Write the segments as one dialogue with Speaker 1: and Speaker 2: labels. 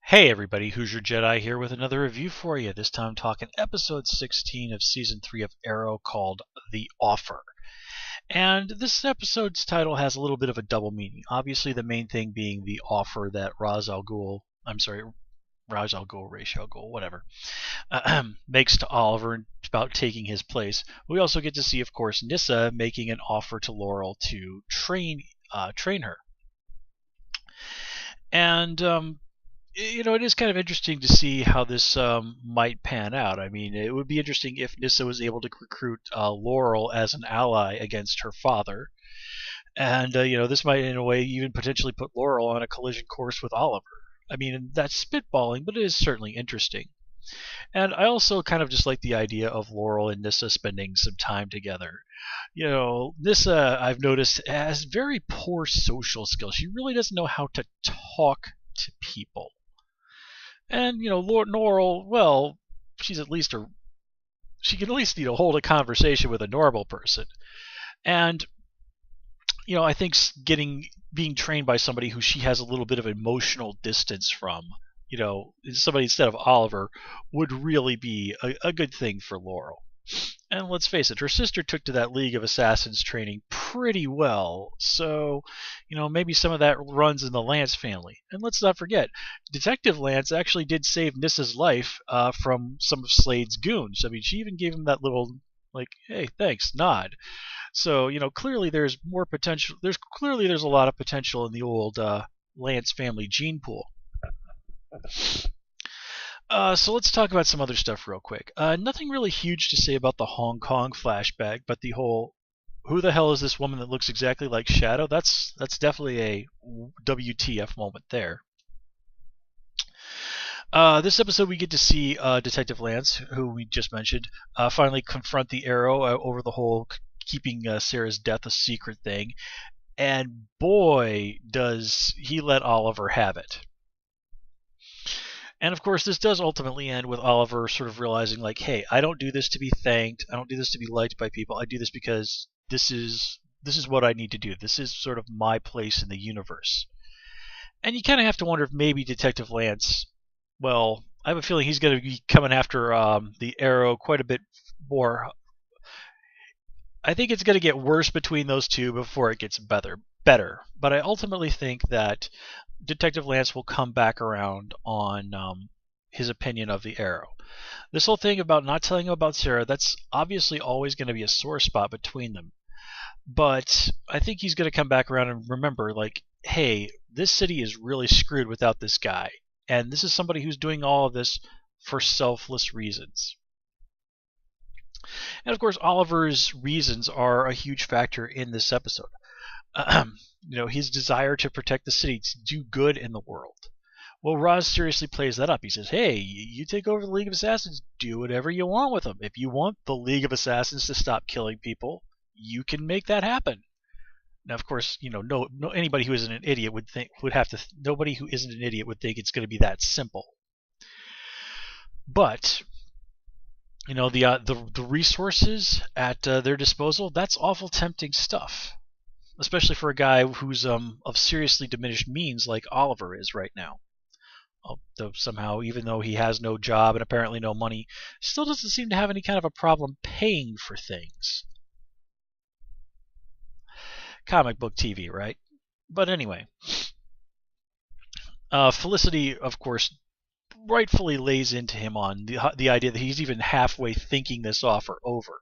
Speaker 1: Hey everybody, Hoosier Jedi here with another review for you. This time talking episode 16 of season 3 of Arrow called The Offer. And this episode's title has a little bit of a double meaning. Obviously the main thing being the offer that Ra's al Ghul, Ra's al Ghul, whatever, makes to Oliver about taking his place. We also get to see, of course, Nyssa making an offer to Laurel to train her. And it is kind of interesting to see how this might pan out. I mean, it would be interesting if Nyssa was able to recruit Laurel as an ally against her father. And, this might, in a way, even potentially put Laurel on a collision course with Oliver. I mean, that's spitballing, but it is certainly interesting. And I also kind of just like the idea of Laurel and Nyssa spending some time together. Nyssa, I've noticed, has very poor social skills. She really doesn't know how to talk to people. And Lord Laurel, well, she can at least hold a conversation with a normal person. And I think being trained by somebody who she has a little bit of emotional distance from, somebody instead of Oliver, would really be a good thing for Laurel. And let's face it, her sister took to that League of Assassins training pretty well, so, maybe some of that runs in the Lance family. And let's not forget, Detective Lance actually did save Nyssa's life from some of Slade's goons. I mean, she even gave him that little, hey, thanks, nod. So, clearly there's more potential. There's a lot of potential in the old Lance family gene pool. So let's talk about some other stuff real quick. Nothing really huge to say about the Hong Kong flashback, but the whole "who the hell is this woman that looks exactly like Shadow?" That's definitely a WTF moment there. This episode we get to see Detective Lance, who we just mentioned, finally confront the Arrow over the whole keeping Sarah's death a secret thing, and boy, does he let Oliver have it. And of course, this does ultimately end with Oliver sort of realizing, hey, I don't do this to be thanked. I don't do this to be liked by people. I do this because this is what I need to do. This is sort of my place in the universe. And you kind of have to wonder if maybe Detective Lance, well, I have a feeling he's going to be coming after the Arrow quite a bit more. I think it's going to get worse between those two before it gets better. But I ultimately think that Detective Lance will come back around on his opinion of the Arrow. This whole thing about not telling him about Sarah, that's obviously always going to be a sore spot between them. But I think he's going to come back around and remember, hey, this city is really screwed without this guy. And this is somebody who's doing all of this for selfless reasons. And of course, Oliver's reasons are a huge factor in this episode. His desire to protect the city, to do good in the world. Well, Ra's seriously plays that up. He says, hey, you take over the League of Assassins, do whatever you want with them. If you want the League of Assassins to stop killing people, you can make that happen. Now, of course, anybody who isn't an idiot nobody who isn't an idiot would think it's going to be that simple. But the resources at their disposal, that's awful tempting stuff. Especially for a guy who's of seriously diminished means like Oliver is right now. Though somehow, even though he has no job and apparently no money, still doesn't seem to have any kind of a problem paying for things. Comic book TV, right? But anyway. Felicity, of course, rightfully lays into him on the idea that he's even halfway thinking this offer over.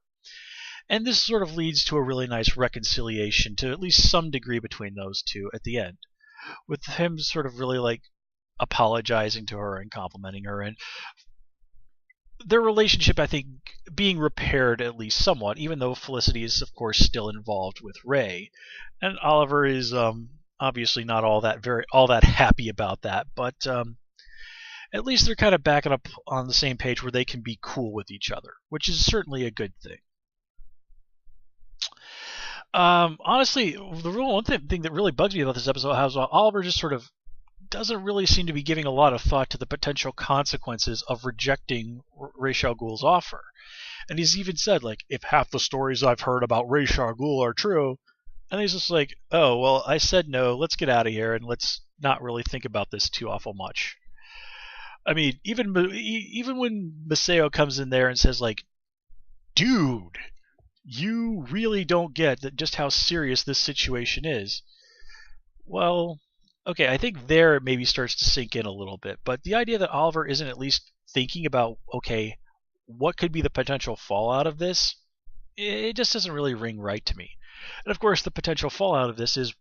Speaker 1: And this sort of leads to a really nice reconciliation to at least some degree between those two at the end, with him sort of really apologizing to her and complimenting her, and their relationship, I think, being repaired at least somewhat, even though Felicity is of course still involved with Ray, and Oliver is obviously not all that happy about that, but at least they're kind of backing up on the same page where they can be cool with each other, which is certainly a good thing. Honestly, the one thing that really bugs me about this episode is how Oliver just sort of doesn't really seem to be giving a lot of thought to the potential consequences of rejecting Ra's al Ghul's offer. And he's even said, if half the stories I've heard about Ra's al Ghul are true, and he's just oh, well, I said no, let's get out of here, and let's not really think about this too awful much. I mean, even when Maseo comes in there and says like, "Dude, you really don't get that just how serious this situation is." Well, okay, I think there it maybe starts to sink in a little bit. But the idea that Oliver isn't at least thinking about, okay, what could be the potential fallout of this, it just doesn't really ring right to me. And of course, the potential fallout of this is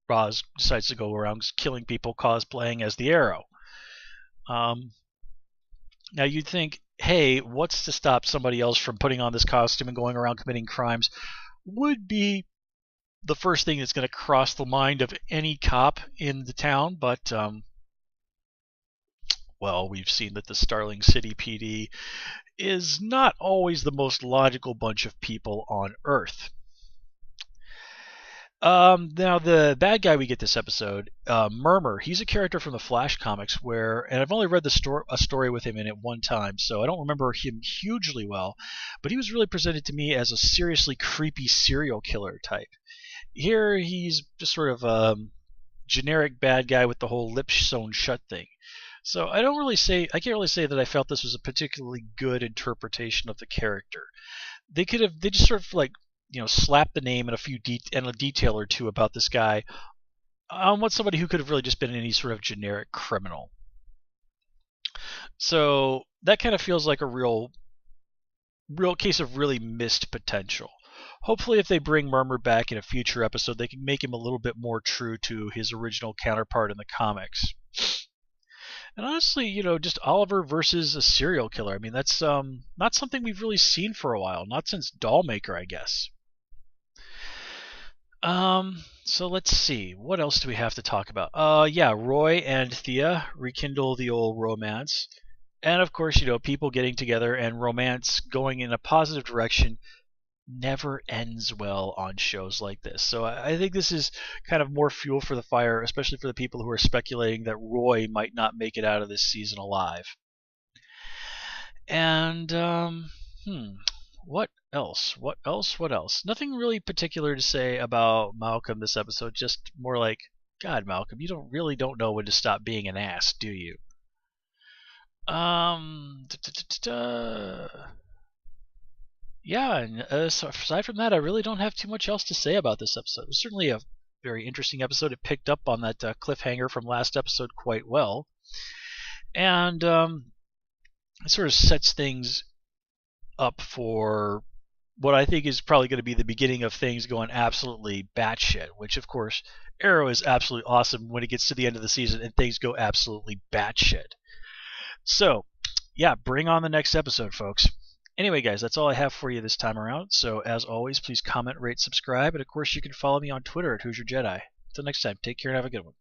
Speaker 1: Roz decides to go around killing people cosplaying as the Arrow. Um, Now you'd think, hey, what's to stop somebody else from putting on this costume and going around committing crimes? Would be the first thing that's going to cross the mind of any cop in the town, but well, we've seen that the Starling City PD is not always the most logical bunch of people on Earth. Now the bad guy we get this episode, Murmur, he's a character from the Flash comics and I've only read a story with him in it one time, so I don't remember him hugely well, but he was really presented to me as a seriously creepy serial killer type. Here he's just sort of a generic bad guy with the whole lips sewn shut thing. So I can't really say that I felt this was a particularly good interpretation of the character. They just sort of like, slap the name and a detail or two about this guy on what somebody who could have really just been any sort of generic criminal. So that kind of feels like a real case of really missed potential. Hopefully, if they bring Murmur back in a future episode, they can make him a little bit more true to his original counterpart in the comics. And honestly, just Oliver versus a serial killer. I mean, that's not something we've really seen for a while. Not since Dollmaker, I guess. So let's see. What else do we have to talk about? Yeah, Roy and Thea rekindle the old romance. And of course, people getting together and romance going in a positive direction never ends well on shows like this. So I think this is kind of more fuel for the fire, especially for the people who are speculating that Roy might not make it out of this season alive. And, what else? What else? Nothing really particular to say about Malcolm this episode, just more like, God, Malcolm, you don't know when to stop being an ass, do you? Yeah, and aside from that, I really don't have too much else to say about this episode. It was certainly a very interesting episode. It picked up on that cliffhanger from last episode quite well. And it sort of sets things up for what I think is probably going to be the beginning of things going absolutely batshit, which, of course, Arrow is absolutely awesome when it gets to the end of the season and things go absolutely batshit. So, yeah, bring on the next episode, folks. Anyway, guys, that's all I have for you this time around. So, as always, please comment, rate, subscribe, and of course, you can follow me on Twitter at Hoosier Jedi. Until next time, take care and have a good one.